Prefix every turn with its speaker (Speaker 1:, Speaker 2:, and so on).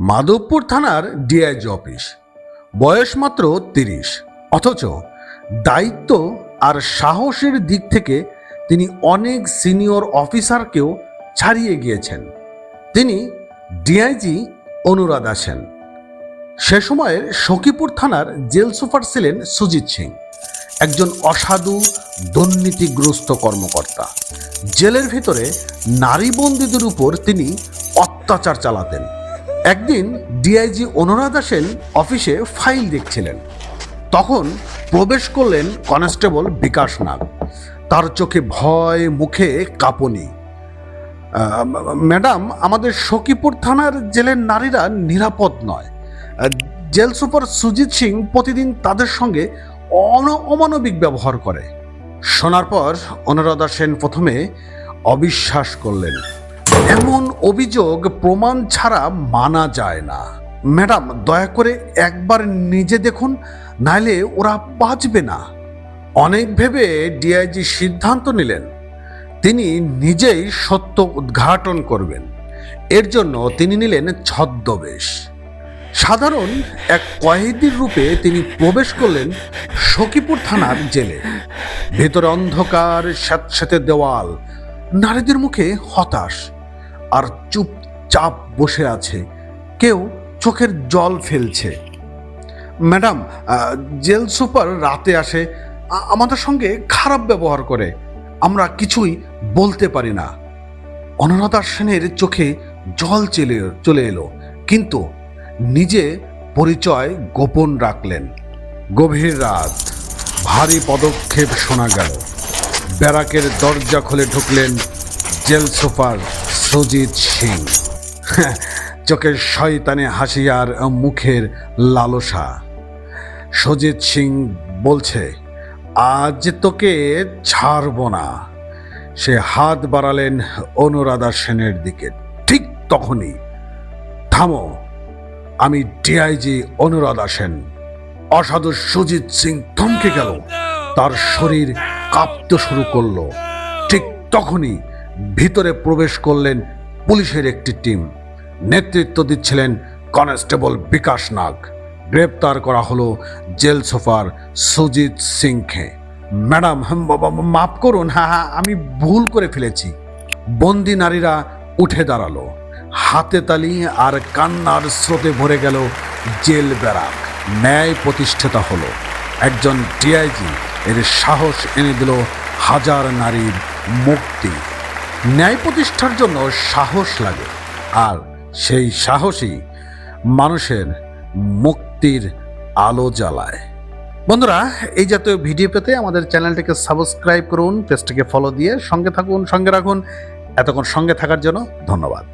Speaker 1: মাধবপুর থানার DIG office, বয়স মাত্র ৩০, অথচ দায়িত্ব আর সাহসের দিক থেকে তিনি অনেক সিনিয়র অফিসারকেও ছাড়িয়ে গিয়েছেন। তিনি ডিআইজি অনুরাধা সেন। সে সময়ের সখীপুর থানার জেল সুপার ছিলেন সুজিত সিং, একজন অসাধু দুর্নীতিগ্রস্ত কর্মকর্তা। জেলের ভিতরে নারী বন্দীদের উপর তিনি অত্যাচার চালাতেন। একদিন ডিআইজি অনুরাধা সেন অফিসে ফাইল দেখছিলেন, তখন প্রবেশ করলেন কনস্টেবল বিকাশ নাগ। তার চোখে ভয়, মুখে কাঁপুনি। ম্যাডাম, আমাদের সখীপুর থানার জেলের নারীরা নিরাপদ নয়। জেল সুপার সুজিত সিং প্রতিদিন তাদের সঙ্গে অমানবিক ব্যবহার করে। শোনার পর অনুরাধা সেন প্রথমে অবিশ্বাস করলেন। এমন অভিযোগ প্রমাণ ছাড়া মানা যায় না। ম্যাডাম, দয়া করে একবার নিজে দেখুন, নাইলে ওরা বাঁচবে না। অনেক ভেবে ডিআইজি সিদ্ধান্ত নিলেন তিনি নিজেই সত্য উদ্ঘাটন করবেন। এর জন্য তিনি নিলেন ছদ্মবেশ। সাধারণ এক কয়েদির রূপে তিনি প্রবেশ করলেন সখীপুর থানার জেলে। ভেতরে অন্ধকার, স্যাঁতস্যাঁতে দেওয়াল, নারীদের মুখে হতাশ, আর চুপচাপ বসে আছে কেউ, চোখের জল ফেলছে। ম্যাডাম, জেল সুপার রাতে আসে, আমাদের সঙ্গে খারাপ ব্যবহার করে, আমরা কিছুই বলতে পারি না। অনুরাধা সেনের চোখে জল চলে এলো, কিন্তু নিজে পরিচয় গোপন রাখলেন। গভীর রাত, ভারী পদক্ষেপ শোনা গেল। ব্যারাকের দরজা খুলে ঢুকলেন জেল সুপার সুজিত সিং। চোখের শয়তানে হাসি আর মুখের লালসা। সুজিত সিং বলছে, আজ তোকে ছাড়ব না। সে হাত বাড়ালেন অনুরাধা সেনের দিকে। ঠিক তখনই, থামো, আমি ডিআইজি অনুরাধা সেন। অসাধু সুজিত সিং থমকে গেল, তার শরীর কাঁপতে শুরু করলো। ঠিক তখনই ভিতরে প্রবেশ করলেন পুলিশের একটি টিম। নেতৃত্ব দিচ্ছিলেন কনস্টেবল বিকাশ নাগ। গ্রেপ্তার করা হলো জেল সুপার সুজিত সিংকে। ম্যাডাম, মাফ করুন, হ্যাঁ, আমি ভুল করে ফেলেছি। বন্দি নারীরা উঠে দাঁড়ালো, হাতে তালি আর কান্নার স্রোতে ভরে গেল জেল ব্যারাক। ন্যায় প্রতিষ্ঠিত হলো। একজন ডিআইজি এর সাহস এনে দিল হাজার নারীর মুক্তি। ন্যায় প্রতিষ্ঠার জন্য সাহস লাগে, আর সেই সাহসই মানুষের মুক্তির আলো জ্বালায়। বন্ধুরা, এই জাতীয় ভিডিও পেতে আমাদের চ্যানেলটিকে সাবস্ক্রাইব করুন, পেজটিকে ফলো দিয়ে সঙ্গে থাকুন, সঙ্গে রাখুন। এতক্ষণ সঙ্গে থাকার জন্য ধন্যবাদ।